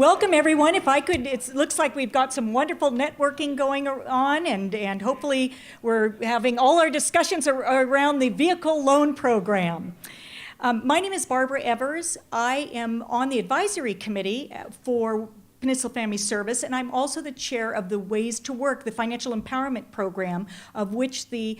Welcome, everyone. If I could, it looks like we've got some wonderful networking going on, and hopefully we're having all our discussions around the vehicle loan program. My name is Barbara Evers. I am on the advisory committee for Peninsula Family Service, and I'm also the chair of the Ways to Work, the financial empowerment program, of which the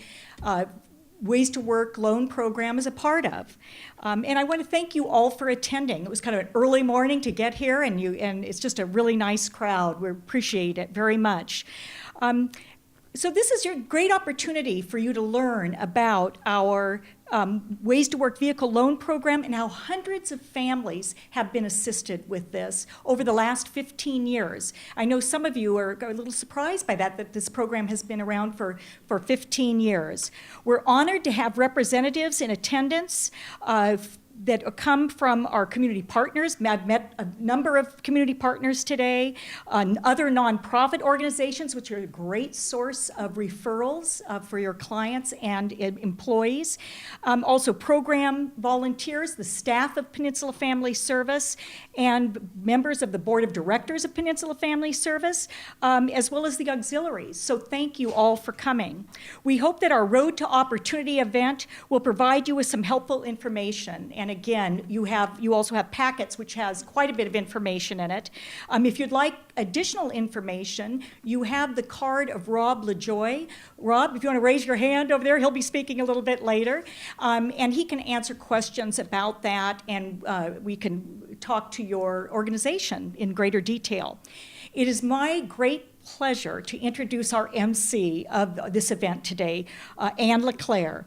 Ways to Work loan program is a part of. And I want to thank you all for attending. It was kind of an early morning to get here, and it's just a really nice crowd. We appreciate it very much. So this is your great opportunity for you to learn about our Ways to Work vehicle loan program and how hundreds of families have been assisted with this over the last 15 years. I know some of you are a little surprised by that this program has been around for 15 years. We're honored to have representatives in attendance that come from our community partners. I've met a number of community partners today, other nonprofit organizations, which are a great source of referrals for your clients and employees. Also program volunteers, the staff of Peninsula Family Service, and members of the board of directors of Peninsula Family Service, as well as the auxiliaries. So thank you all for coming. We hope that our Road to Opportunity event will provide you with some helpful information. And again, you also have packets which has quite a bit of information in it. If you'd like additional information, you have the card of Rob Lajoie. Rob, if you want to raise your hand over there, he'll be speaking a little bit later. And he can answer questions about that, and we can talk to your organization in greater detail. It is my great pleasure to introduce our MC of this event today, Anne LeClaire.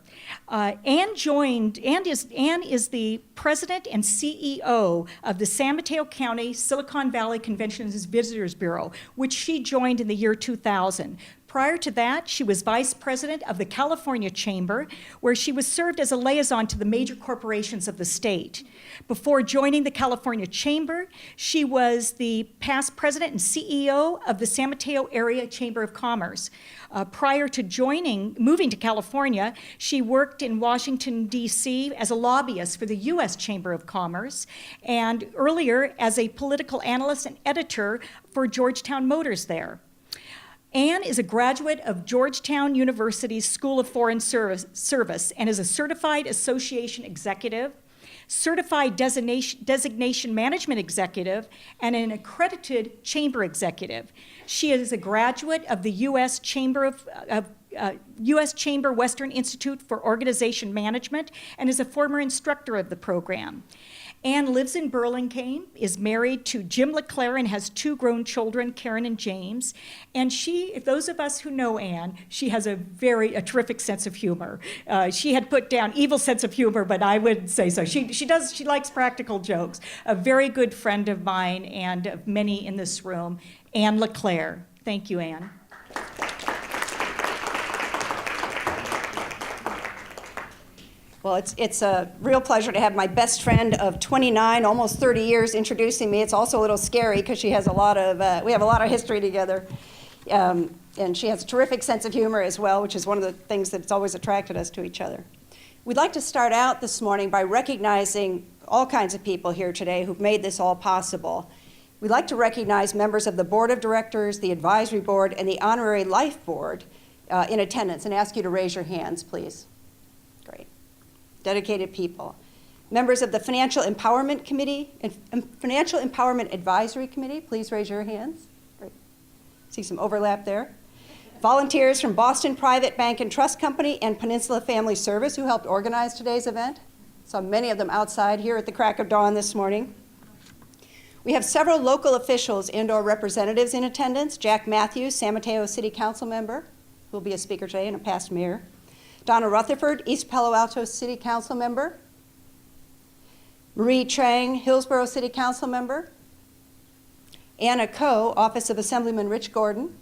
Anne is the president and CEO of the San Mateo County Silicon Valley Conventions Visitors Bureau, which she joined in the year 2000. Prior to that, she was vice president of the California Chamber, where she was served as a liaison to the major corporations of the state. Before joining the California Chamber, she was the past president and CEO of the San Mateo Area Chamber of Commerce. Prior to moving to California, she worked in Washington, D.C. as a lobbyist for the U.S. Chamber of Commerce, and earlier as a political analyst and editor for Georgetown Motors there. Anne is a graduate of Georgetown University's School of Foreign Service and is a certified association executive, certified designation management executive, and an accredited chamber executive. She is a graduate of the U.S. Chamber Western Institute for Organization Management and is a former instructor of the program. Anne lives in Burlingame, is married to Jim LeClaire, and has two grown children, Karen and James. And those of us who know Anne, she has a terrific sense of humor. She had put down evil sense of humor, but I would say so. She likes practical jokes. A very good friend of mine and of many in this room, Anne LeClaire. Thank you, Anne. Well, it's a real pleasure to have my best friend of 29, almost 30 years introducing me. It's also a little scary because we have a lot of history together. And she has a terrific sense of humor as well, which is one of the things that's always attracted us to each other. We'd like to start out this morning by recognizing all kinds of people here today who've made this all possible. We'd like to recognize members of the board of directors, the advisory board, and the honorary life board in attendance, and ask you to raise your hands, please. Great. Dedicated people. Members of the Financial Empowerment Committee and Financial Empowerment Advisory Committee, please raise your hands. Great. See some overlap there. Volunteers from Boston Private Bank and Trust Company and Peninsula Family Service who helped organize today's event. Saw many of them outside here at the crack of dawn this morning. We have several local officials and/or representatives in attendance. Jack Matthews, San Mateo City Council member, who will be a speaker today and a past mayor. Donna Rutherford, East Palo Alto City Council member. Marie Chang, Hillsborough City Council member. Anna Coe, Office of Assemblyman Rich Gordon.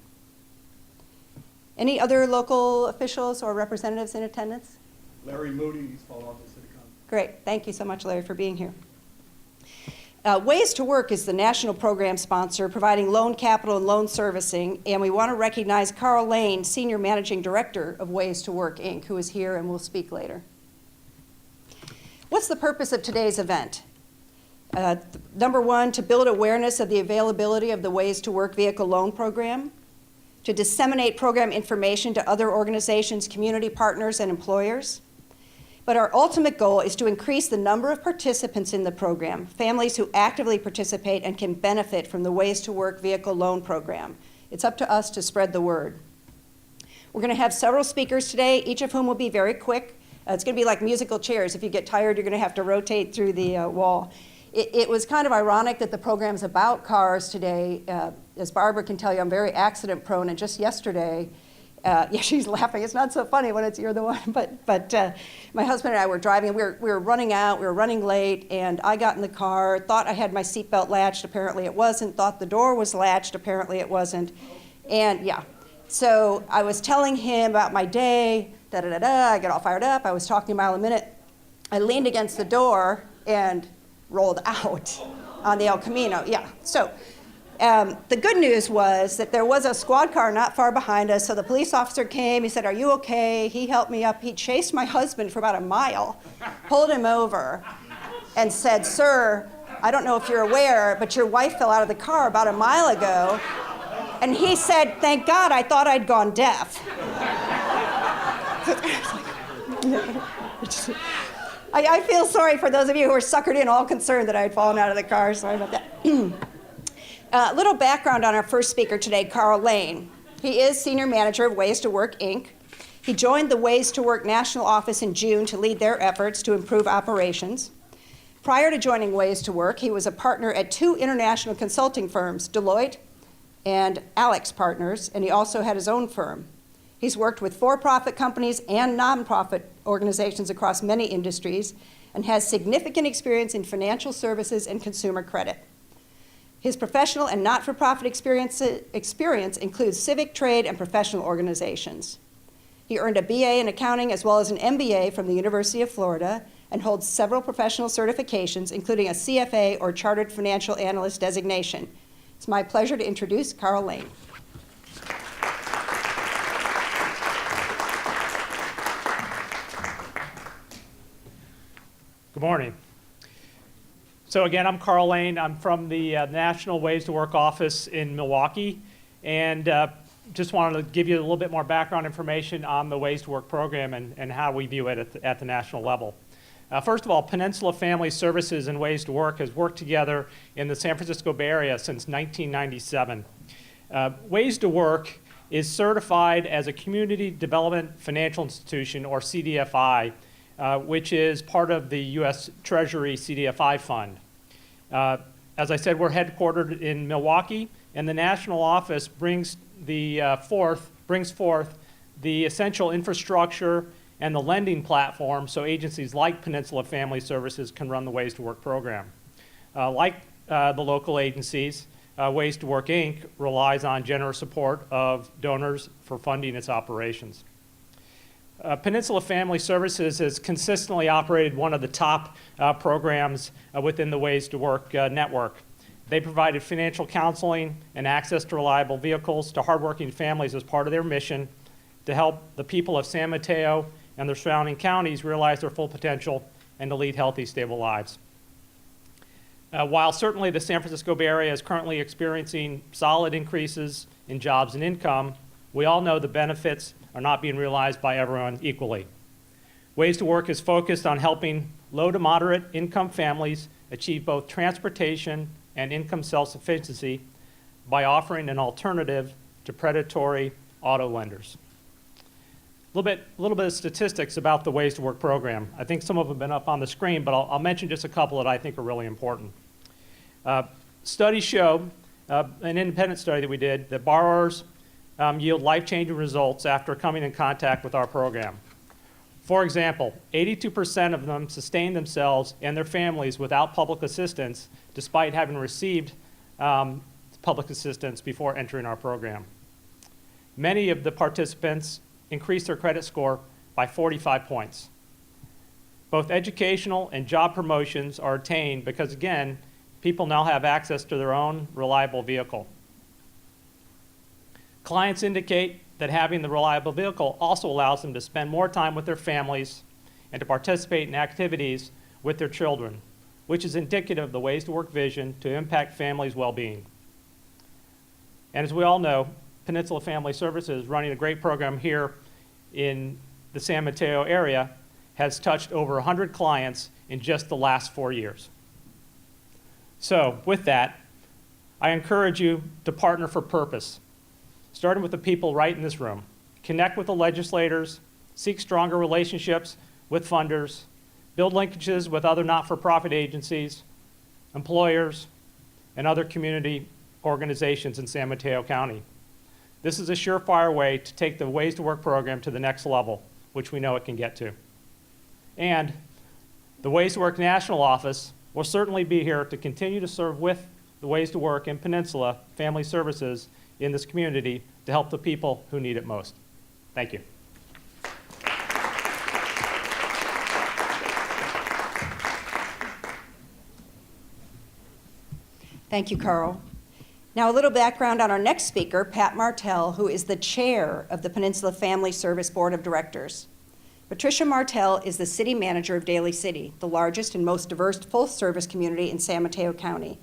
Any other local officials or representatives in attendance? Larry Moody, East Palo Alto City Council. Great, thank you so much, Larry, for being here. Ways to Work is the national program sponsor providing loan capital and loan servicing, and we want to recognize Carl Lane, Senior Managing Director of Ways to Work, Inc., who is here and will speak later. What's the purpose of today's event? Number one, to build awareness of the availability of the Ways to Work Vehicle Loan Program, to disseminate program information to other organizations, community partners, and employers. But our ultimate goal is to increase the number of participants in the program, families who actively participate and can benefit from the Ways to Work Vehicle Loan Program. It's up to us to spread the word. We're going to have several speakers today, each of whom will be very quick. It's going to be like musical chairs. If you get tired, you're going to have to rotate through the wall. It was kind of ironic that the program's about cars today. As Barbara can tell you, I'm very accident prone, and just yesterday, yeah, she's laughing. It's not so funny when you're the one, but my husband and I were driving, and we were running out, we were running late, and I got in the car, thought I had my seatbelt latched, apparently it wasn't, thought the door was latched, apparently it wasn't, and yeah. So I was telling him about my day, I got all fired up, I was talking a mile a minute. I leaned against the door and rolled out on the El Camino, yeah. So the good news was that there was a squad car not far behind us, so the police officer came, he said, "Are you okay?" He helped me up, he chased my husband for about a mile, pulled him over, and said, "Sir, I don't know if you're aware, but your wife fell out of the car about a mile ago." And he said, "Thank God, I thought I'd gone deaf." I feel sorry for those of you who were suckered in, all concerned that I had fallen out of the car. Sorry about that. A little background on our first speaker today, Carl Lane. He is Senior Manager of Ways to Work, Inc. He joined the Ways to Work National Office in June to lead their efforts to improve operations. Prior to joining Ways to Work, he was a partner at 2 international consulting firms, Deloitte and Alex Partners, and he also had his own firm. He's worked with for-profit companies and nonprofit organizations across many industries and has significant experience in financial services and consumer credit. His professional and not-for-profit experience includes civic, trade, and professional organizations. He earned a BA in accounting as well as an MBA from the University of Florida and holds several professional certifications, including a CFA or Chartered Financial Analyst designation. It's my pleasure to introduce Carl Lane. Good morning. So again, I'm Carl Lane. I'm from the National Ways to Work office in Milwaukee, and just wanted to give you a little bit more background information on the Ways to Work program and how we view it at the national level. First of all, Peninsula Family Services and Ways to Work has worked together in the San Francisco Bay Area since 1997. Ways to Work is certified as a Community Development Financial Institution, or CDFI, which is part of the U.S. Treasury CDFI fund. As I said, we're headquartered in Milwaukee, and the national office brings forth the essential infrastructure and the lending platform so agencies like Peninsula Family Services can run the Ways to Work program. Like the local agencies, Ways to Work, Inc. relies on generous support of donors for funding its operations. Peninsula Family Services has consistently operated one of the top programs within the Ways to Work network. They provided financial counseling and access to reliable vehicles to hardworking families as part of their mission to help the people of San Mateo and their surrounding counties realize their full potential and to lead healthy, stable lives. While certainly the San Francisco Bay Area is currently experiencing solid increases in jobs and income, we all know the benefits are not being realized by everyone equally. Ways to Work is focused on helping low to moderate income families achieve both transportation and income self-sufficiency by offering an alternative to predatory auto lenders. A little bit of statistics about the Ways to Work program. I think some of them have been up on the screen, but I'll mention just a couple that I think are really important. Studies show, an independent study that we did, that borrowers yield life-changing results after coming in contact with our program. For example, 82% of them sustain themselves and their families without public assistance, despite having received public assistance before entering our program. Many of the participants increased their credit score by 45 points. Both educational and job promotions are attained because, again, people now have access to their own reliable vehicle. Clients indicate that having the reliable vehicle also allows them to spend more time with their families and to participate in activities with their children, which is indicative of the Ways to Work vision to impact families' well-being. And as we all know, Peninsula Family Services, running a great program here in the San Mateo area, has touched over 100 clients in just the last 4 years. So with that, I encourage you to partner for purpose, starting with the people right in this room. Connect with the legislators, seek stronger relationships with funders, build linkages with other not-for-profit agencies, employers, and other community organizations in San Mateo County. This is a surefire way to take the Ways to Work program to the next level, which we know it can get to. And the Ways to Work National Office will certainly be here to continue to serve with the Ways to Work in Peninsula Family Services in this community to help the people who need it most. Thank you. Thank you, Carl. Now, a little background on our next speaker, Pat Martell, who is the chair of the Peninsula Family Service Board of Directors. Patricia Martell is the city manager of Daly City, the largest and most diverse full-service community in San Mateo County.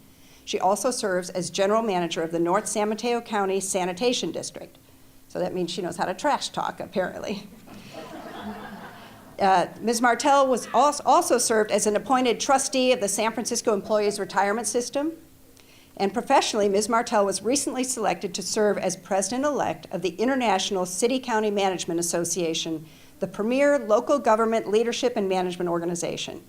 She also serves as general manager of the North San Mateo County Sanitation District. So that means she knows how to trash talk, apparently. Ms. Martell was also served as an appointed trustee of the San Francisco Employees Retirement System. And professionally, Ms. Martell was recently selected to serve as president-elect of the International City-County Management Association, the premier local government leadership and management organization.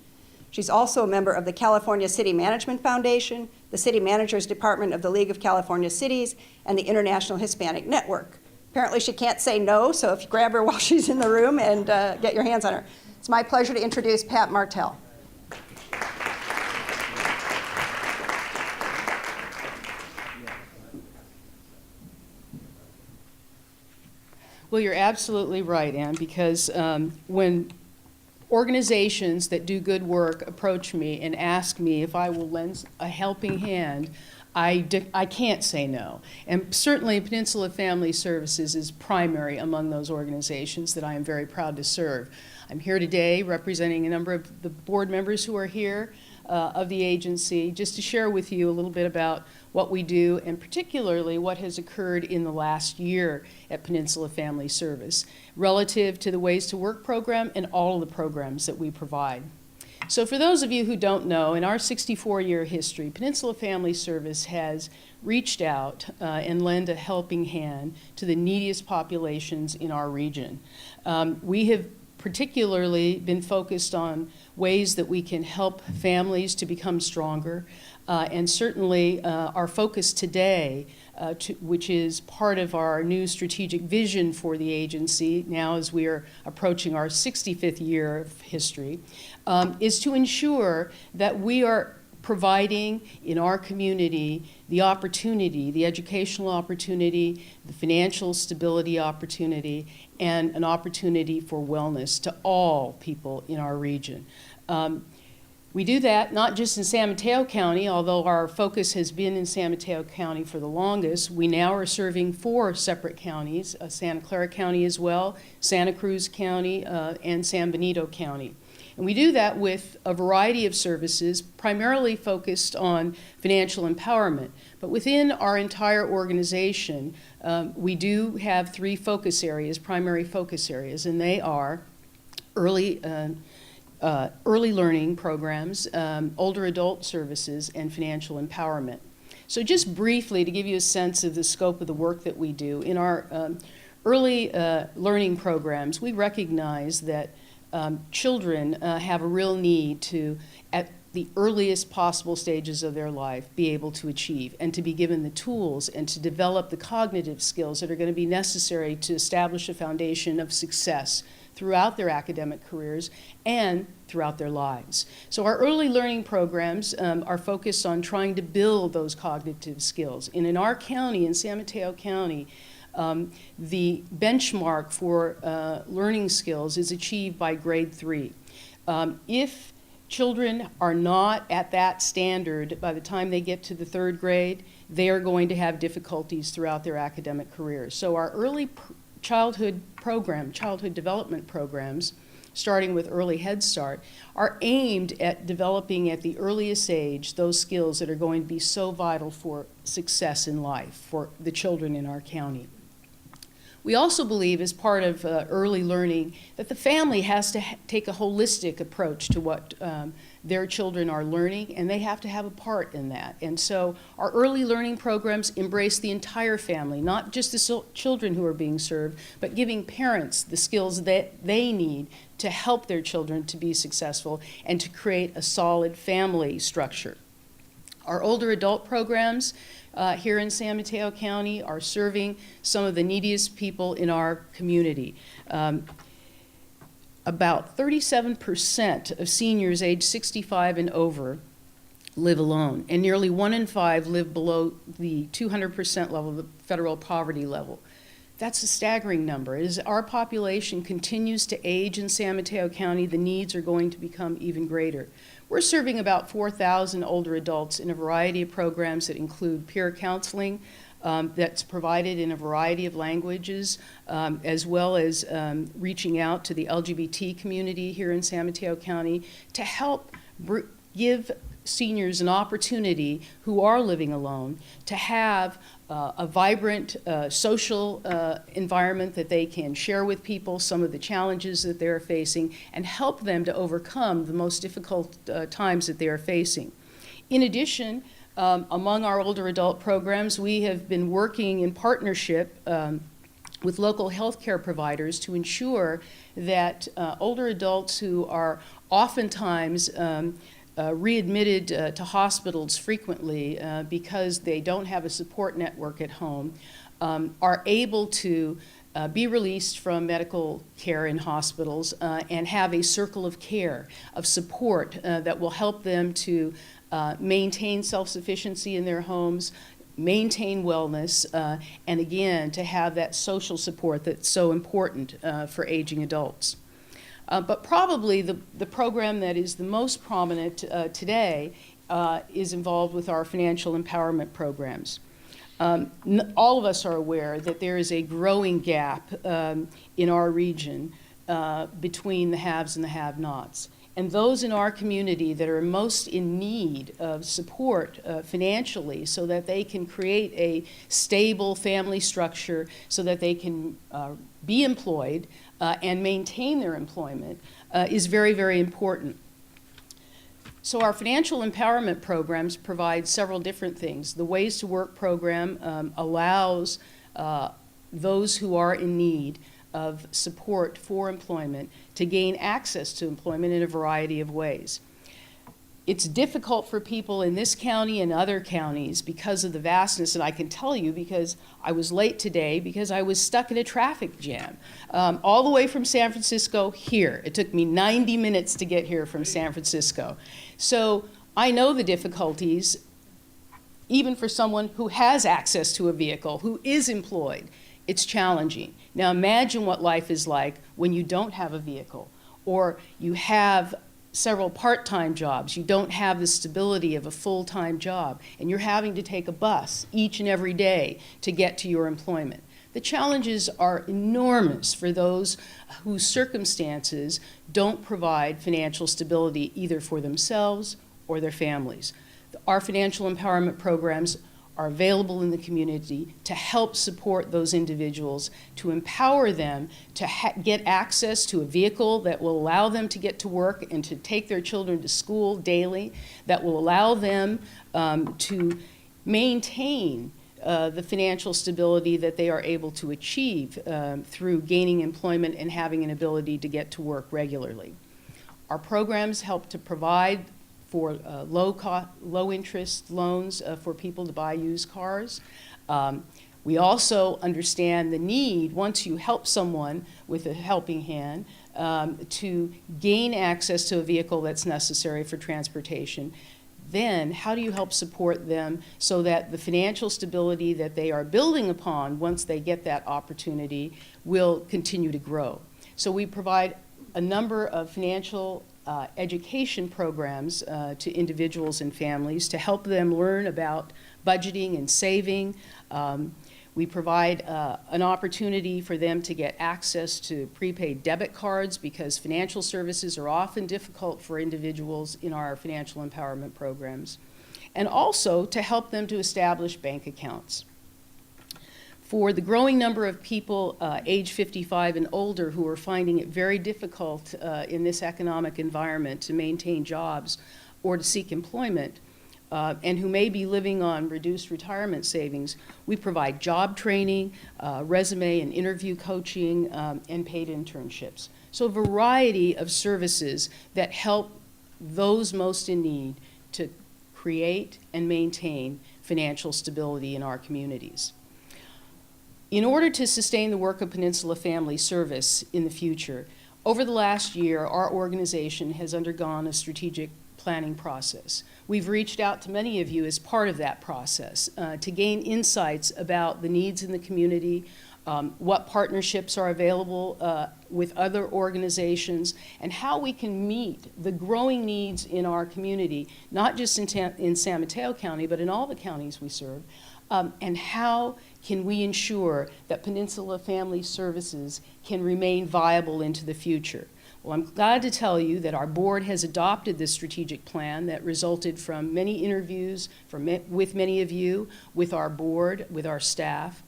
She's also a member of the California City Management Foundation, the City Managers Department of the League of California Cities, and the International Hispanic Network. Apparently she can't say no, so if you grab her while she's in the room and get your hands on her. It's my pleasure to introduce Pat Martell. Well, you're absolutely right, Ann, because when organizations that do good work approach me and ask me if I will lend a helping hand, I can't say no. And certainly Peninsula Family Services is primary among those organizations that I am very proud to serve. I'm here today representing a number of the board members who are here of the agency, just to share with you a little bit about what we do, and particularly what has occurred in the last year at Peninsula Family Service relative to the Ways to Work program and all of the programs that we provide. So for those of you who don't know, in our 64-year history, Peninsula Family Service has reached out and lent a helping hand to the neediest populations in our region. We have particularly been focused on ways that we can help families to become stronger, and certainly our focus today, which is part of our new strategic vision for the agency now as we are approaching our 65th year of history, is to ensure that we are providing in our community the opportunity, the educational opportunity, the financial stability opportunity, and an opportunity for wellness to all people in our region. We do that not just in San Mateo County, although our focus has been in San Mateo County for the longest. We now are serving 4 separate counties, Santa Clara County as well, Santa Cruz County, and San Benito County. And we do that with a variety of services, primarily focused on financial empowerment. But within our entire organization, we do have 3 focus areas, primary focus areas, and they are early learning programs, older adult services, and financial empowerment. So just briefly, to give you a sense of the scope of the work that we do, in our early learning programs, we recognize that children have a real need to, at the earliest possible stages of their life, be able to achieve and to be given the tools and to develop the cognitive skills that are going to be necessary to establish a foundation of success throughout their academic careers and throughout their lives. So our early learning programs are focused on trying to build those cognitive skills. And in our county, in San Mateo County, the benchmark for learning skills is achieved by grade 3. If children are not at that standard by the time they get to the 3rd grade, they are going to have difficulties throughout their academic careers. So our early childhood development programs starting with early Head Start, are aimed at developing at the earliest age those skills that are going to be so vital for success in life for the children in our county. We also believe, as part of early learning, that the family has to take a holistic approach to what their children are learning, and they have to have a part in that. And so our early learning programs embrace the entire family, not just the children who are being served, but giving parents the skills that they need to help their children to be successful and to create a solid family structure. Our older adult programs here in San Mateo County are serving some of the neediest people in our community. About 37% of seniors age 65 and over live alone, and nearly 1 in 5 live below the 200% level, the federal poverty level. That's a staggering number. As our population continues to age in San Mateo County, the needs are going to become even greater. We're serving about 4,000 older adults in a variety of programs that include peer counseling that's provided in a variety of languages, as well as reaching out to the LGBT community here in San Mateo County to help give seniors an opportunity who are living alone to have a vibrant social environment that they can share with people some of the challenges that they're facing and help them to overcome the most difficult times that they are facing. In addition, among our older adult programs, we have been working in partnership with local healthcare providers to ensure that older adults who are oftentimes readmitted to hospitals frequently because they don't have a support network at home, are able to be released from medical care in hospitals and have a circle of care, of support that will help them to maintain self-sufficiency in their homes, maintain wellness, and again, to have that social support that's so important for aging adults. But probably the program that is the most prominent today is involved with our financial empowerment programs. All of us are aware that there is a growing gap in our region between the haves and the have-nots. And those in our community that are most in need of support financially so that they can create a stable family structure so that they can be employed and maintain their employment is very, very important. So our financial empowerment programs provide several different things. The Ways to Work program allows those who are in need of support for employment to gain access to employment in a variety of ways. It's difficult for people in this county and other counties because of the vastness, and I can tell you because I was late today because I was stuck in a traffic jam all the way from San Francisco here. It took me 90 minutes to get here from San Francisco. So I know the difficulties, even for someone who has access to a vehicle, who is employed. It's challenging. Now imagine what life is like when you don't have a vehicle or you have several part-time jobs. You don't have the stability of a full-time job and you're having to take a bus each and every day to get to your employment. The challenges are enormous for those whose circumstances don't provide financial stability either for themselves or their families. Our financial empowerment programs are available in the community to help support those individuals, to empower them to get access to a vehicle that will allow them to get to work and to take their children to school daily, that will allow them to maintain the financial stability that they are able to achieve through gaining employment and having an ability to get to work regularly. Our programs help to provide for low interest loans for people to buy used cars. We also understand the need, once you help someone with a helping hand, to gain access to a vehicle that's necessary for transportation. Then how do you help support them so that the financial stability that they are building upon once they get that opportunity will continue to grow? So we provide a number of financial education programs to individuals and families to help them learn about budgeting and saving. We provide an opportunity for them to get access to prepaid debit cards because financial services are often difficult for individuals in our financial empowerment programs, and also to help them to establish bank accounts. For the growing number of people age 55 and older who are finding it very difficult in this economic environment to maintain jobs or to seek employment, and who may be living on reduced retirement savings, we provide job training, resume and interview coaching, and paid internships. So a variety of services that help those most in need to create and maintain financial stability in our communities. In order to sustain the work of Peninsula Family Service in the future, over the last year, our organization has undergone a strategic planning process. We've reached out to many of you as part of that process to gain insights about the needs in the community, what partnerships are available with other organizations, and how we can meet the growing needs in our community, not just in San Mateo County, but in all the counties we serve, and how can we ensure that Peninsula Family Services can remain viable into the future. Well, I'm glad to tell you that our board has adopted this strategic plan that resulted from many interviews with many of you, with our board, with our staff,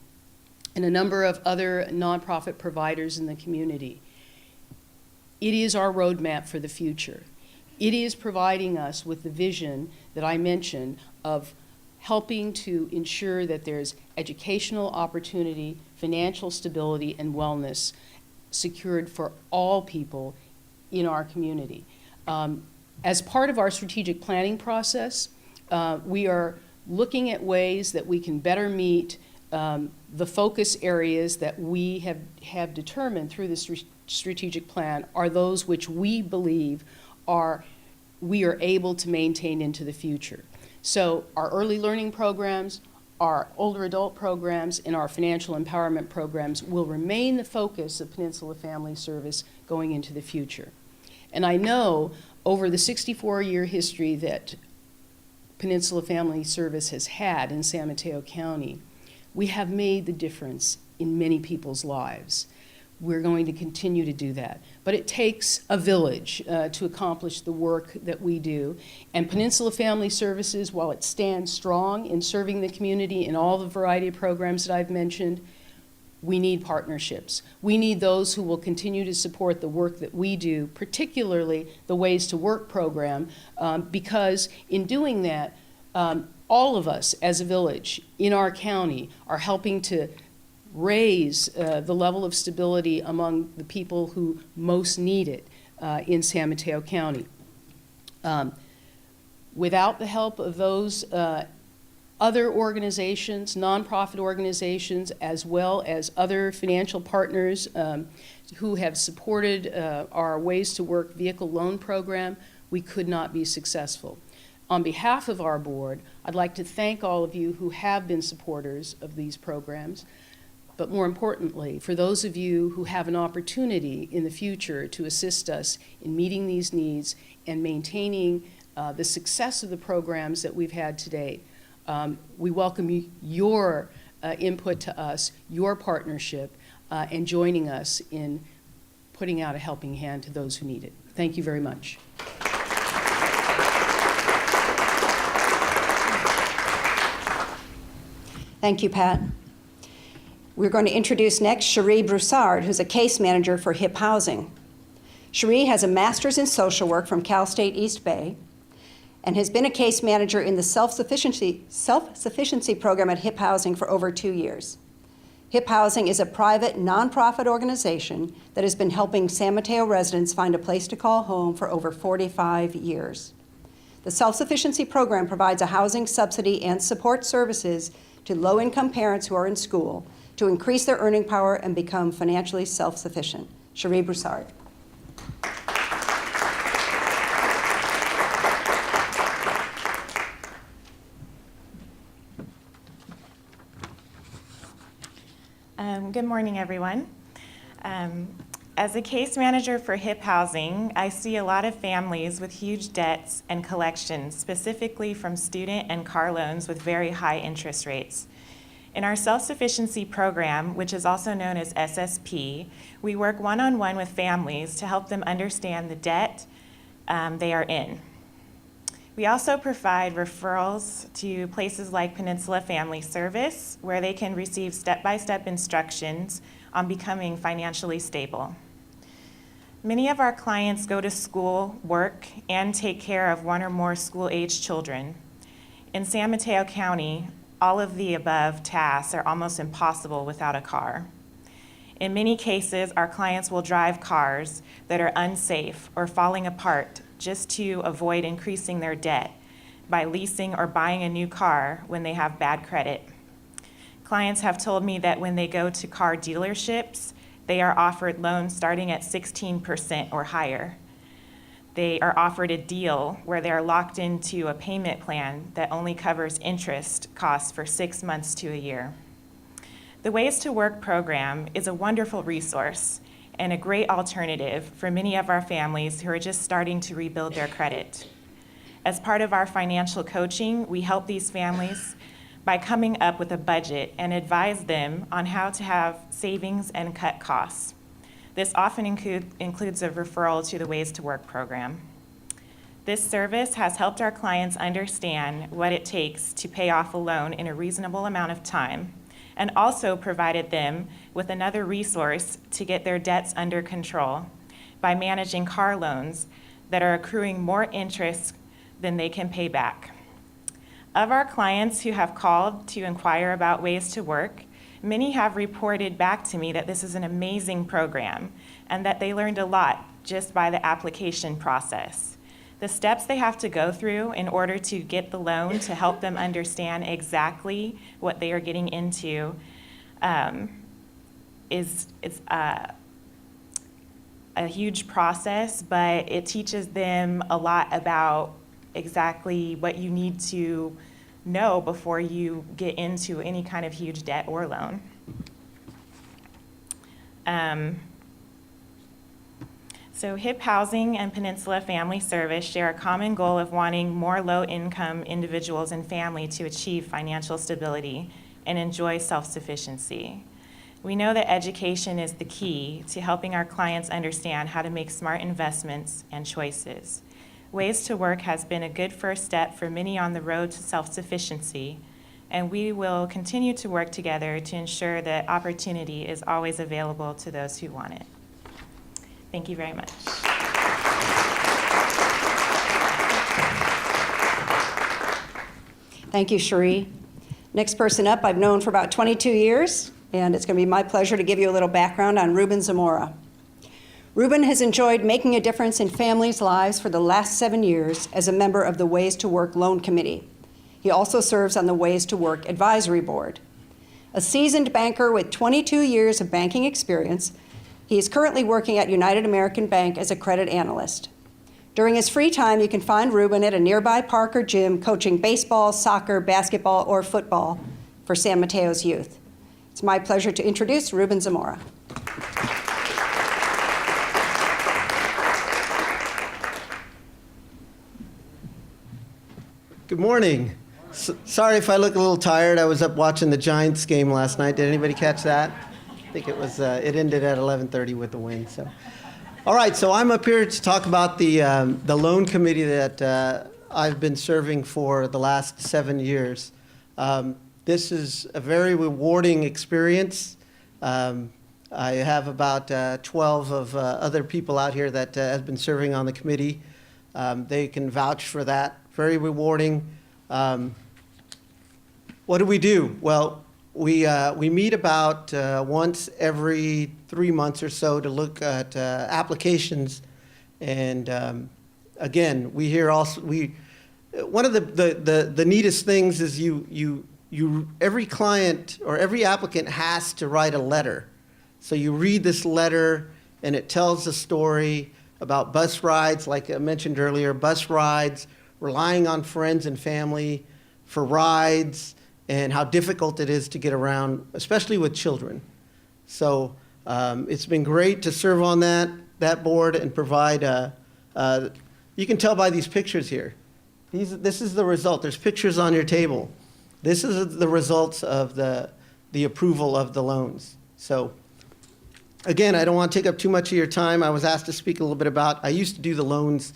and a number of other nonprofit providers in the community. It is our roadmap for the future. It is providing us with the vision that I mentioned of helping to ensure that there's educational opportunity, financial stability, and wellness secured for all people in our community. As part of our strategic planning process, we are looking at ways that we can better meet the focus areas that we have determined through the strategic plan are those which we believe we are able to maintain into the future. So our early learning programs, our older adult programs, and our financial empowerment programs will remain the focus of Peninsula Family Service going into the future. And I know over the 64-year history that Peninsula Family Service has had in San Mateo County, we have made the difference in many people's lives. We're going to continue to do that. But it takes a village to accomplish the work that we do. And Peninsula Family Services, while it stands strong in serving the community in all the variety of programs that I've mentioned, we need partnerships. We need those who will continue to support the work that we do, particularly the Ways to Work program, because in doing that, all of us as a village in our county are helping to raise the level of stability among the people who most need it in San Mateo County. Without the help of those other organizations, nonprofit organizations, as well as other financial partners who have supported our Ways to Work vehicle loan program, we could not be successful. On behalf of our board, I'd like to thank all of you who have been supporters of these programs. But more importantly, for those of you who have an opportunity in the future to assist us in meeting these needs and maintaining the success of the programs that we've had today, we welcome your input to us, your partnership, and joining us in putting out a helping hand to those who need it. Thank you very much. Thank you, Pat. We're going to introduce next Cherie Broussard, who's a case manager for HIP Housing. Cherie has a master's in social work from Cal State East Bay and has been a case manager in the self-sufficiency program at HIP Housing for over 2 years. HIP Housing is a private, nonprofit organization that has been helping San Mateo residents find a place to call home for over 45 years. The self-sufficiency program provides a housing subsidy and support services to low-income parents who are in school to increase their earning power and become financially self-sufficient. Cherie Broussard. Good morning, everyone. As a case manager for HIP Housing, I see a lot of families with huge debts and collections, specifically from student and car loans with very high interest rates. In our self-sufficiency program, which is also known as SSP, we work one-on-one with families to help them understand the debt they are in. We also provide referrals to places like Peninsula Family Service, where they can receive step-by-step instructions on becoming financially stable. Many of our clients go to school, work, and take care of one or more school-aged children. In San Mateo County, all of the above tasks are almost impossible without a car. In many cases, our clients will drive cars that are unsafe or falling apart just to avoid increasing their debt by leasing or buying a new car when they have bad credit. Clients have told me that when they go to car dealerships, they are offered loans starting at 16% or higher. They are offered a deal where they are locked into a payment plan that only covers interest costs for 6 months to a year. The Ways to Work program is a wonderful resource and a great alternative for many of our families who are just starting to rebuild their credit. As part of our financial coaching, we help these families by coming up with a budget and advise them on how to have savings and cut costs. This often includes a referral to the Ways to Work program. This service has helped our clients understand what it takes to pay off a loan in a reasonable amount of time, and also provided them with another resource to get their debts under control by managing car loans that are accruing more interest than they can pay back. Of our clients who have called to inquire about Ways to Work, many have reported back to me that this is an amazing program and that they learned a lot just by the application process. The steps they have to go through in order to get the loan to help them understand exactly what they are getting into is a huge process, but it teaches them a lot about exactly what you need to know before you get into any kind of huge debt or loan. So HIP Housing and Peninsula Family Service share a common goal of wanting more low-income individuals and families to achieve financial stability and enjoy self-sufficiency. We know that education is the key to helping our clients understand how to make smart investments and choices. Ways to Work has been a good first step for many on the road to self-sufficiency, and we will continue to work together to ensure that opportunity is always available to those who want it. Thank you very much. Thank you, Cherie. Next person up, I've known for about 22 years, and it's going to be my pleasure to give you a little background on Ruben Zamora. Ruben has enjoyed making a difference in families' lives for the last 7 years as a member of the Ways to Work Loan Committee. He also serves on the Ways to Work Advisory Board. A seasoned banker with 22 years of banking experience, he is currently working at United American Bank as a credit analyst. During his free time, you can find Ruben at a nearby park or gym coaching baseball, soccer, basketball, or football for San Mateo's youth. It's my pleasure to introduce Ruben Zamora. Good morning. Sorry if I look a little tired. I was up watching the Giants game last night. Did anybody catch that? I think it was. It ended at 11:30 with the win. So, all right. So I'm up here to talk about the loan committee that I've been serving for the last 7 years. This is a very rewarding experience. I have about 12 of other people out here that have been serving on the committee. They can vouch for that. Very rewarding. What do we do? Well, we meet about once every 3 months or so to look at applications, and again, we hear also one of the neatest things is you every client or every applicant has to write a letter. So you read this letter, and it tells a story about bus rides, like I mentioned earlier, bus rides, relying on friends and family for rides, and how difficult it is to get around, especially with children. So it's been great to serve on that board and provide, you can tell by these pictures here. This is the result. There's pictures on your table. This is the results of the the approval of the loans. So again, I don't want to take up too much of your time. I was asked to speak a little bit about, I used to do the loans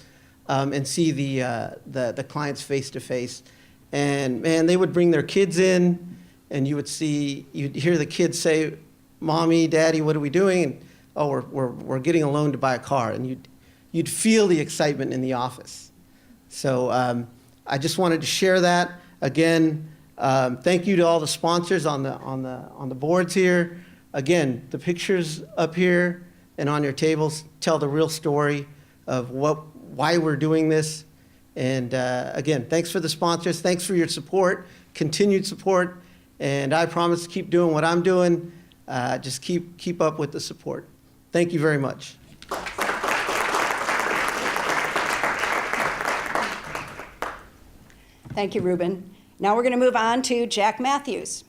and see the clients face to face. And man, they would bring their kids in, and you'd hear the kids say, "Mommy, Daddy, what are we doing?" And, "Oh, we're getting a loan to buy a car." And you'd feel the excitement in the office. So I just wanted to share that. Again, thank you to all the sponsors on the boards here. Again, the pictures up here and on your tables tell the real story of why we're doing this. And again, thanks for the sponsors. Thanks for your support, continued support. And I promise to keep doing what I'm doing. Just keep up with the support. Thank you very much. Thank you, Ruben. Now we're going to move on to Jack Matthews.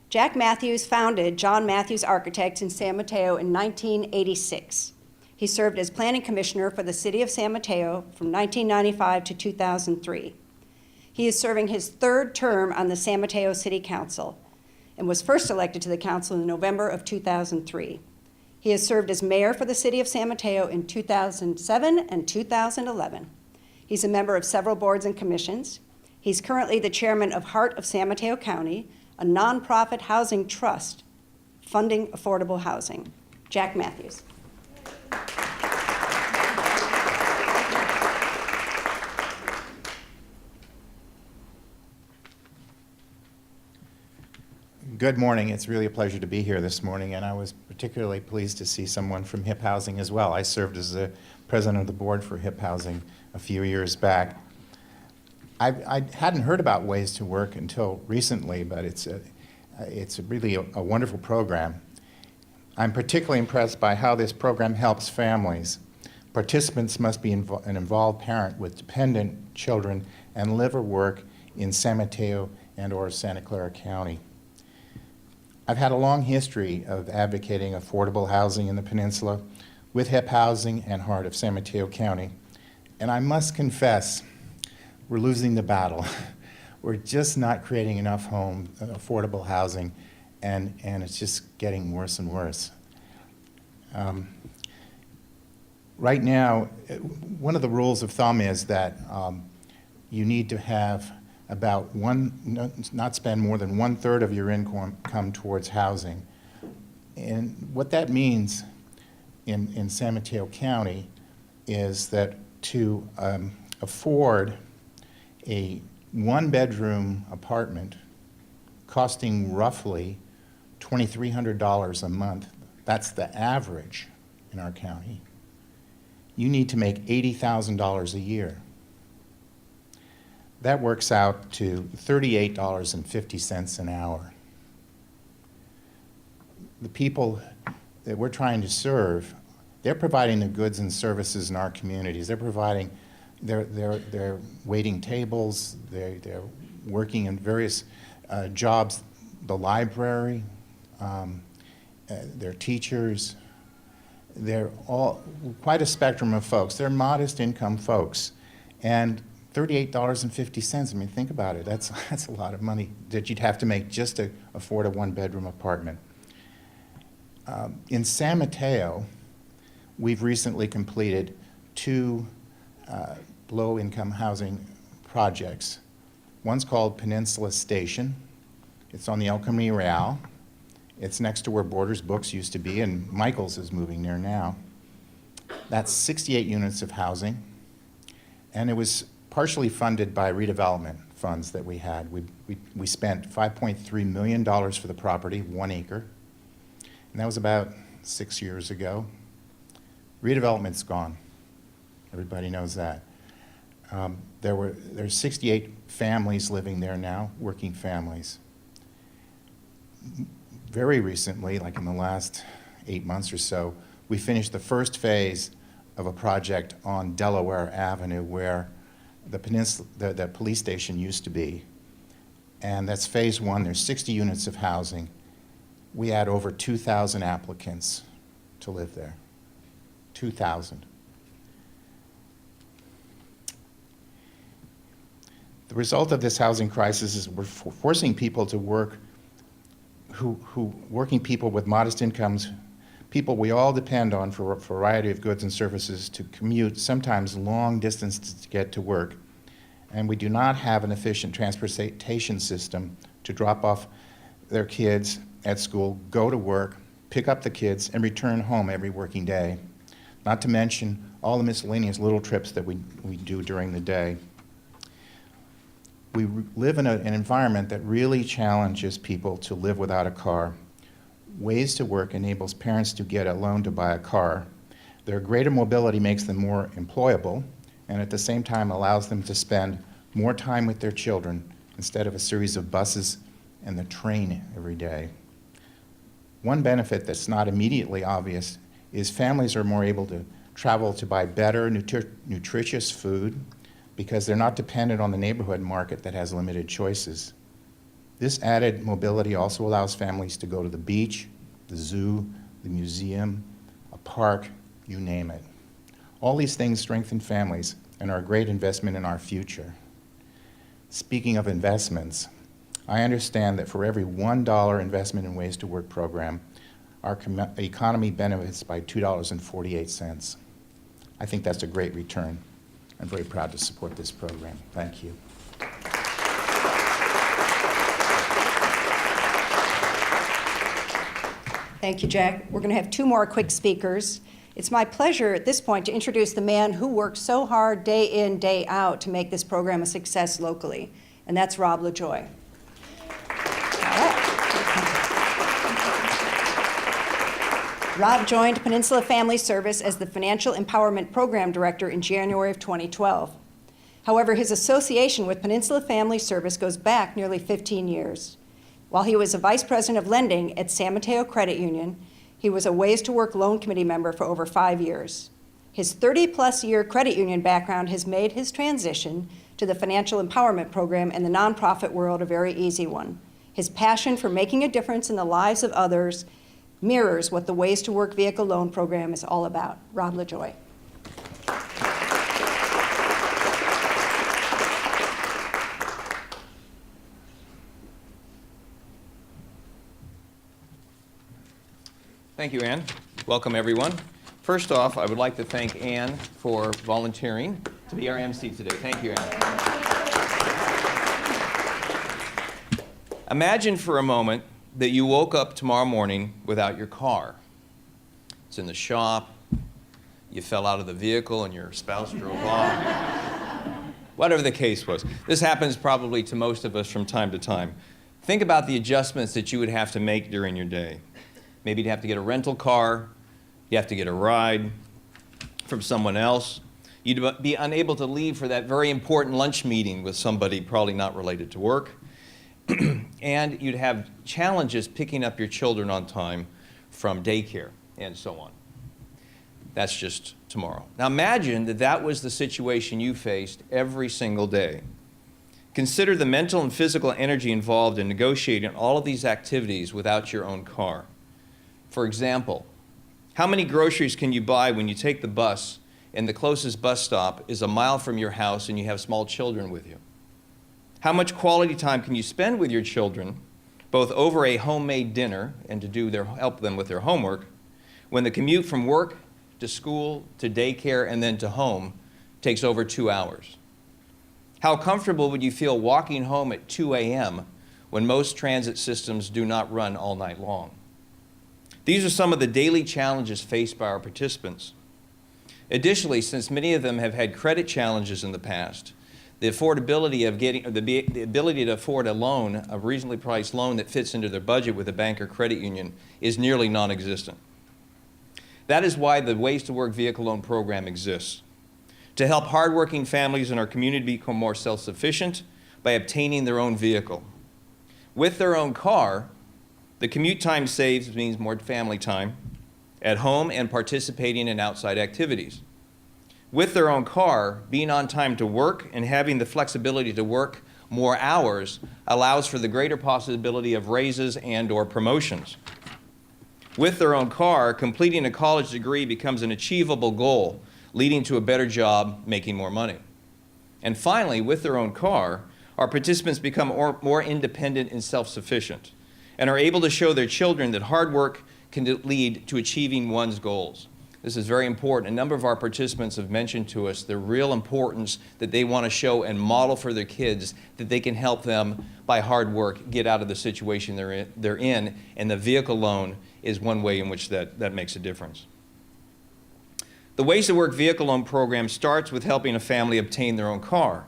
Jack Matthews founded John Matthews Architects in San Mateo in 1986. He served as planning commissioner for the city of San Mateo from 1995 to 2003. He is serving his third term on the San Mateo City Council and was first elected to the council in November of 2003. He has served as mayor for the city of San Mateo in 2007 and 2011. He's a member of several boards and commissions. He's currently the chairman of Heart of San Mateo County, a nonprofit housing trust funding affordable housing. Jack Matthews. Good morning. It's really a pleasure to be here this morning, and I was particularly pleased to see someone from HIP Housing as well. I served as the president of the board for HIP Housing a few years back. I hadn't heard about Ways to Work until recently, but it's really a wonderful program. I'm particularly impressed by how this program helps families. Participants must be an involved parent with dependent children and live or work in San Mateo and/or Santa Clara County. I've had a long history of advocating affordable housing in the Peninsula with HIP Housing and Heart of San Mateo County. And I must confess, we're losing the battle. We're just not creating enough affordable housing, and it's just getting worse and worse. Right now, one of the rules of thumb is that you need to have about not spend more than 1/3 of your income towards housing. And what that means in San Mateo County is that to afford a one-bedroom apartment costing roughly $2,300 a month, that's the average in our county, you need to make $80,000 a year. That works out to $38.50 an hour. The people that we're trying to serve, they're providing the goods and services in our communities. They're providing, they're waiting tables, they're working in various jobs, the library, they're teachers. They're all quite a spectrum of folks. They're modest income folks. And $38.50, I mean, think about it. That's a lot of money that you'd have to make just to afford a one-bedroom apartment. In San Mateo, we've recently completed 2 low-income housing projects. One's called Peninsula Station. It's on the El Camino Real. It's next to where Borders Books used to be, and Michael's is moving there now. That's 68 units of housing, and it was partially funded by redevelopment funds that we had. We spent $5.3 million for the property, 1 acre, and that was about 6 years ago. Redevelopment's gone. Everybody knows that. There's 68 families living there now, working families. Very recently, like in the last 8 months or so, we finished the first phase of a project on Delaware Avenue where the police station used to be. And that's phase 1. There's 60 units of housing. We had over 2,000 applicants to live there. 2,000. The result of this housing crisis is we're forcing people to work working people with modest incomes, people we all depend on for a variety of goods and services to commute, sometimes long distances to get to work, and we do not have an efficient transportation system to drop off their kids at school, go to work, pick up the kids, and return home every working day, not to mention all the miscellaneous little trips that we do during the day. We live in an environment that really challenges people to live without a car. Ways to Work enables parents to get a loan to buy a car. Their greater mobility makes them more employable, and at the same time allows them to spend more time with their children instead of a series of buses and the train every day. One benefit that's not immediately obvious is families are more able to travel to buy better, nutritious food because they're not dependent on the neighborhood market that has limited choices. This added mobility also allows families to go to the beach, the zoo, the museum, a park, you name it. All these things strengthen families and are a great investment in our future. Speaking of investments, I understand that for every $1 investment in Ways to Work program, our economy benefits by $2.48. I think that's a great return. I'm very proud to support this program. Thank you. Thank you, Jack. We're going to have two more quick speakers. It's my pleasure at this point to introduce the man who works so hard day in, day out to make this program a success locally, and that's Rob Lajoie. Rob joined Peninsula Family Service as the Financial Empowerment Program Director in January of 2012. However, his association with Peninsula Family Service goes back nearly 15 years. While he was a Vice President of Lending at San Mateo Credit Union, he was a Ways to Work Loan Committee member for over 5 years. His 30-plus year credit union background has made his transition to the Financial Empowerment Program and the nonprofit world a very easy one. His passion for making a difference in the lives of others mirrors what the Ways to Work Vehicle Loan Program is all about. Rob Lajoie. Thank you, Ann. Welcome, everyone. First off, I would like to thank Ann for volunteering to be our MC today. Thank you, Ann. Imagine for a moment that you woke up tomorrow morning without your car. It's in the shop, you fell out of the vehicle and your spouse drove off. Whatever the case was. This happens probably to most of us from time to time. Think about the adjustments that you would have to make during your day. Maybe you'd have to get a rental car, you have to get a ride from someone else. You'd be unable to leave for that very important lunch meeting with somebody probably not related to work. And you'd have challenges picking up your children on time from daycare and so on. That's just tomorrow. Now imagine that that was the situation you faced every single day. Consider the mental and physical energy involved in negotiating all of these activities without your own car. For example, how many groceries can you buy when you take the bus and the closest bus stop is a mile from your house and you have small children with you? How much quality time can you spend with your children, both over a homemade dinner and to help them with their homework, when the commute from work to school to daycare and then to home takes over 2 hours? How comfortable would you feel walking home at 2 a.m. when most transit systems do not run all night long? These are some of the daily challenges faced by our participants. Additionally, since many of them have had credit challenges in the past, the affordability of the ability to afford a loan, a reasonably priced loan that fits into their budget with a bank or credit union, is nearly non-existent. That is why the Ways to Work Vehicle Loan Program exists, to help hardworking families in our community become more self-sufficient by obtaining their own vehicle. With their own car, the commute time saved means more family time at home and participating in outside activities. With their own car, being on time to work and having the flexibility to work more hours allows for the greater possibility of raises and/or promotions. With their own car, completing a college degree becomes an achievable goal, leading to a better job, making more money. And finally, with their own car, our participants become more independent and self-sufficient. and are able to show their children that hard work can lead to achieving one's goals. This is very important. A number of our participants have mentioned to us the real importance that they want to show and model for their kids that they can help them by hard work get out of the situation they're in, and the vehicle loan is one way in which that makes a difference. The Ways to Work vehicle loan program starts with helping a family obtain their own car.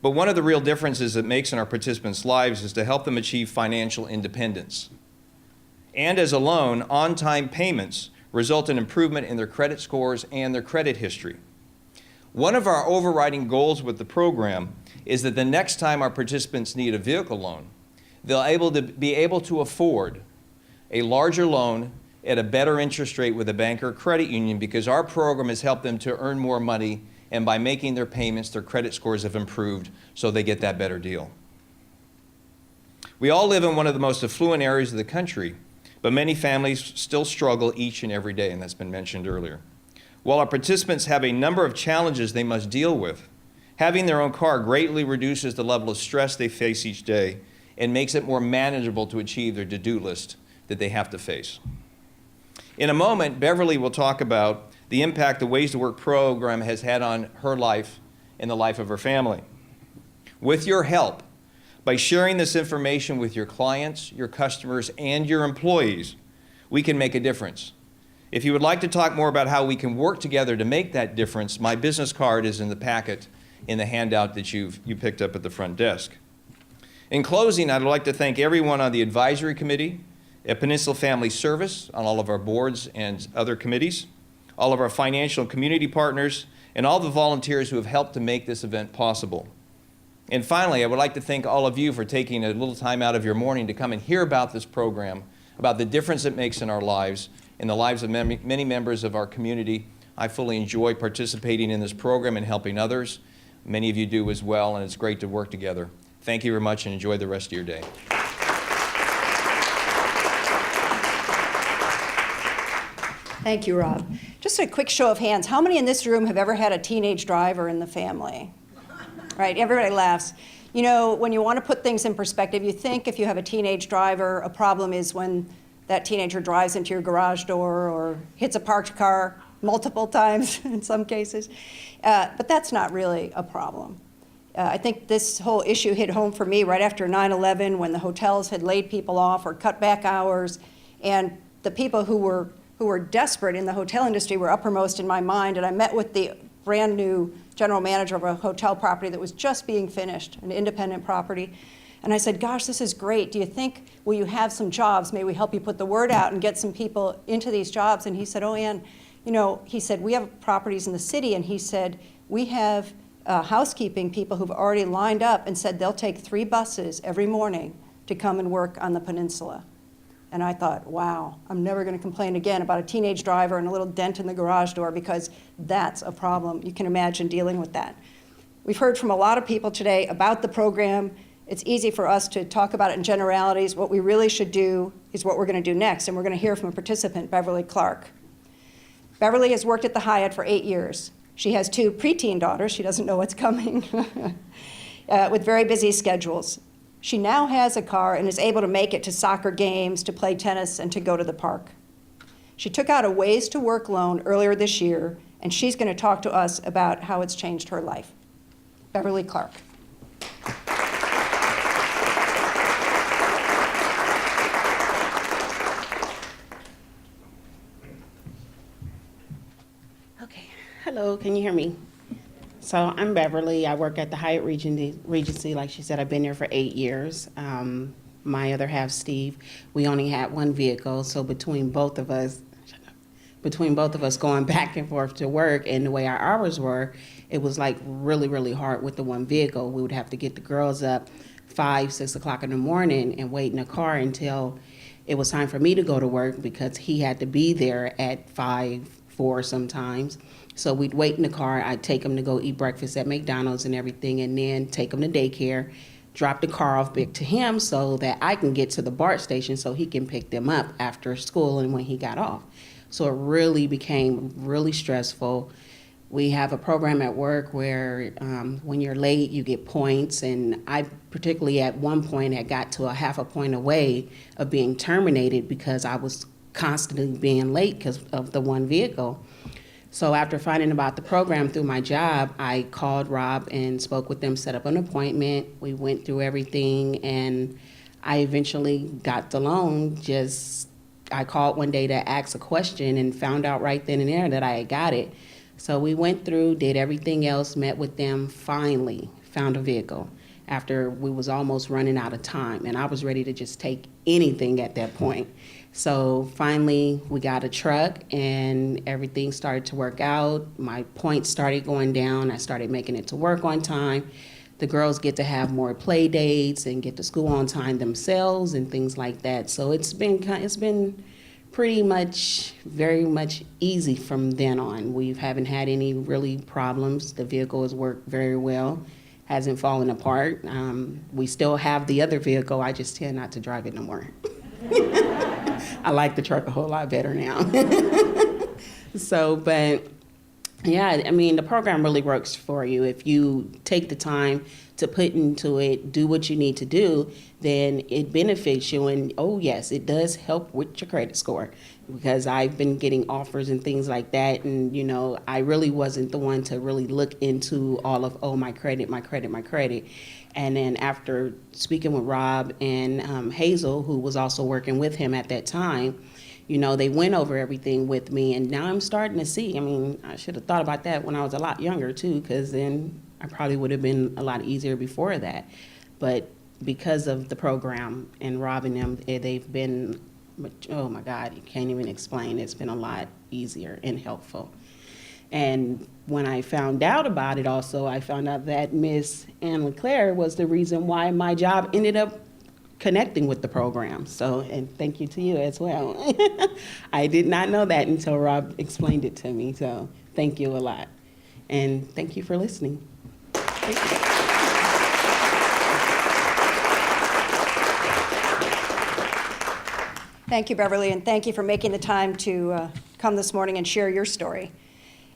But one of the real differences it makes in our participants' lives is to help them achieve financial independence. And as a loan, on-time payments result in improvement in their credit scores and their credit history. One of our overriding goals with the program is that the next time our participants need a vehicle loan, they'll be able to afford a larger loan at a better interest rate with a bank or credit union, because our program has helped them to earn more money, and by making their payments, their credit scores have improved, so they get that better deal. We all live in one of the most affluent areas of the country, but many families still struggle each and every day, and that's been mentioned earlier. While our participants have a number of challenges they must deal with, having their own car greatly reduces the level of stress they face each day and makes it more manageable to achieve their to-do list that they have to face. In a moment, Beverly will talk about the impact the Ways to Work program has had on her life and the life of her family. With your help, by sharing this information with your clients, your customers, and your employees, we can make a difference. If you would like to talk more about how we can work together to make that difference, my business card is in the packet in the handout that you picked up at the front desk. In closing, I'd like to thank everyone on the advisory committee, at Peninsula Family Service, on all of our boards and other committees, all of our financial and community partners, and all the volunteers who have helped to make this event possible. And finally, I would like to thank all of you for taking a little time out of your morning to come and hear about this program, about the difference it makes in our lives, in the lives of many members of our community. I fully enjoy participating in this program and helping others. Many of you do as well, and it's great to work together. Thank you very much, and enjoy the rest of your day. Thank you, Rob. Just a quick show of hands. How many in this room have ever had a teenage driver in the family? Right, everybody laughs. You know, when you want to put things in perspective, you think if you have a teenage driver, a problem is when that teenager drives into your garage door or hits a parked car multiple times in some cases. But that's not really a problem. I think this whole issue hit home for me right after 9/11, when the hotels had laid people off or cut back hours, and the people who were desperate in the hotel industry were uppermost in my mind. And I met with the brand new general manager of a hotel property that was just being finished, an independent property. And I said, gosh, this is great. Do you think, will you have some jobs? May we help you put the word out and get some people into these jobs? And he said, oh, Ann, you know, he said, we have properties in the city. And he said, we have housekeeping people who've already lined up and said they'll take 3 buses every morning to come and work on the peninsula. And I thought, wow, I'm never going to complain again about a teenage driver and a little dent in the garage door, because that's a problem. You can imagine dealing with that. We've heard from a lot of people today about the program. It's easy for us to talk about it in generalities. What we really should do is what we're going to do next, and we're going to hear from a participant, Beverly Clark. Beverly has worked at the Hyatt for 8 years. She has 2 preteen daughters. She doesn't know what's coming, with very busy schedules. She now has a car and is able to make it to soccer games, to play tennis, and to go to the park. She took out a Ways to Work loan earlier this year, and she's going to talk to us about how it's changed her life. Beverly Clark. Okay. Hello, can you hear me? So I'm Beverly. I work at the Hyatt Regency. Like she said, I've been here for 8 years. My other half, Steve, we only had 1 vehicle, so between both of us going back and forth to work and the way our hours were, it was like really, really hard with the 1 vehicle. We would have to get the girls up 5, 6 o'clock in the morning and wait in the car until it was time for me to go to work, because he had to be there at 5, 4 sometimes. So we'd wait in the car. I'd take him to go eat breakfast at McDonald's and everything, and then take him to daycare, drop the car off back to him so that I can get to the BART station so he can pick them up after school and when he got off. So it really became really stressful. We have a program at work where when you're late, you get points. And I particularly at one point had got to a half a point away of being terminated because I was constantly being late because of the one vehicle. So after finding about the program through my job, I called Rob and spoke with them, set up an appointment. We went through everything, and I eventually got the loan. I called one day to ask a question and found out right then and there that I had got it. So we went through, did everything else, met with them, finally found a vehicle after we was almost running out of time. And I was ready to just take anything at that point. So finally we got a truck and everything started to work out. My points started going down. I started making it to work on time. The girls get to have more play dates and get to school on time themselves and things like that. So it's been pretty much, very much easy from then on. We haven't had any really problems. The vehicle has worked very well, hasn't fallen apart. We still have the other vehicle. I just tend not to drive it no more. I like the truck a whole lot better now. So, but yeah, I mean, the program really works for you. If you take the time to put into it, do what you need to do, then it benefits you. And oh yes, it does help with your credit score, because I've been getting offers and things like that. And, you know, I really wasn't the one to really look into all of, oh, my credit. And then after speaking with Rob and Hazel, who was also working with him at that time, you know, they went over everything with me, and now I'm starting to see. I mean, I should have thought about that when I was a lot younger too, because then I probably would have been a lot easier before that. But because of the program and Rob and them, they've been, oh my God, you can't even explain. It's been a lot easier and helpful. And when I found out about it also, I found out that Miss Ann LeClaire was the reason why my job ended up connecting with the program. So, and thank you to you as well. I did not know that until Rob explained it to me. So thank you a lot. And thank you for listening. Thank you. Thank you, Beverly, and thank you for making the time to come this morning and share your story.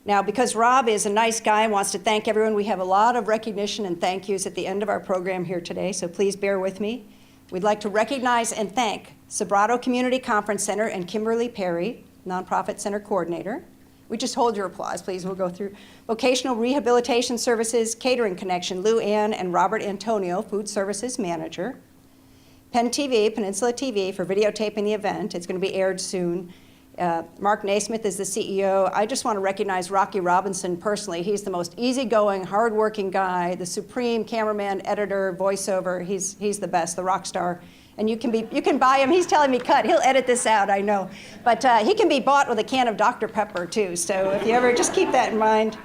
Now, because Rob is a nice guy and wants to thank everyone, we have a lot of recognition and thank yous at the end of our program here today, so please bear with me. We'd like to recognize and thank Sobrato Community Conference Center and Kimberly Perry, Nonprofit Center Coordinator. We just hold your applause, please. We'll go through Vocational Rehabilitation Services, Catering Connection, Lou Ann and Robert Antonio, Food Services Manager. Penn TV, Peninsula TV, for videotaping the event. It's going to be aired soon. Mark Naismith is the CEO. I just want to recognize Rocky Robinson personally. He's the most easygoing, hardworking guy, the supreme cameraman, editor, voiceover. He's the best, the rock star. And you can buy him. He's telling me cut. He'll edit this out, I know. But he can be bought with a can of Dr. Pepper too. So if you ever, just keep that in mind.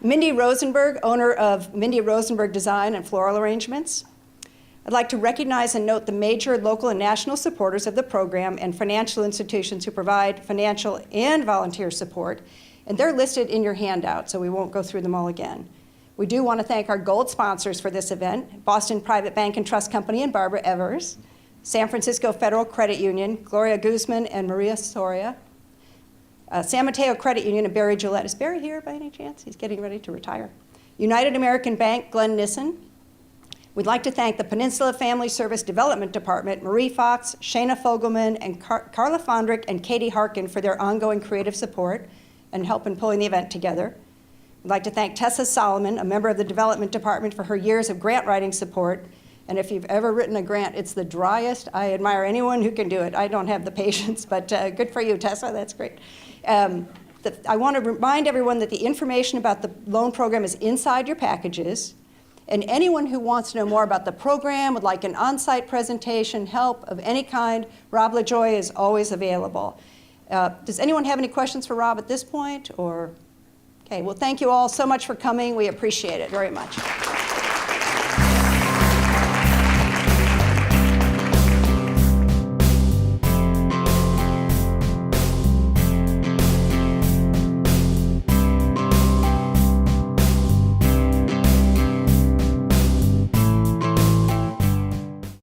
Mindy Rosenberg, owner of Mindy Rosenberg Design and Floral Arrangements. I'd like to recognize and note the major local and national supporters of the program and financial institutions who provide financial and volunteer support, and they're listed in your handout, so we won't go through them all again. We do want to thank our gold sponsors for this event, Boston Private Bank and Trust Company and Barbara Evers, San Francisco Federal Credit Union, Gloria Guzman and Maria Soria, San Mateo Credit Union and Barry Gillette. Is Barry here by any chance? He's getting ready to retire. United American Bank, Glenn Nissen. We'd like to thank the Peninsula Family Service Development Department, Marie Fox, Shayna Fogelman, and Carla Fondrick and Katie Harkin for their ongoing creative support and help in pulling the event together. We'd like to thank Tessa Solomon, a member of the Development Department, for her years of grant writing support. And if you've ever written a grant, it's the driest. I admire anyone who can do it. I don't have the patience, but good for you, Tessa. That's great. I want to remind everyone that the information about the loan program is inside your packages. And anyone who wants to know more about the program, would like an on-site presentation, help of any kind, Rob Lajoie is always available. Does anyone have any questions for Rob at this point? Or, okay, well, thank you all so much for coming. We appreciate it very much.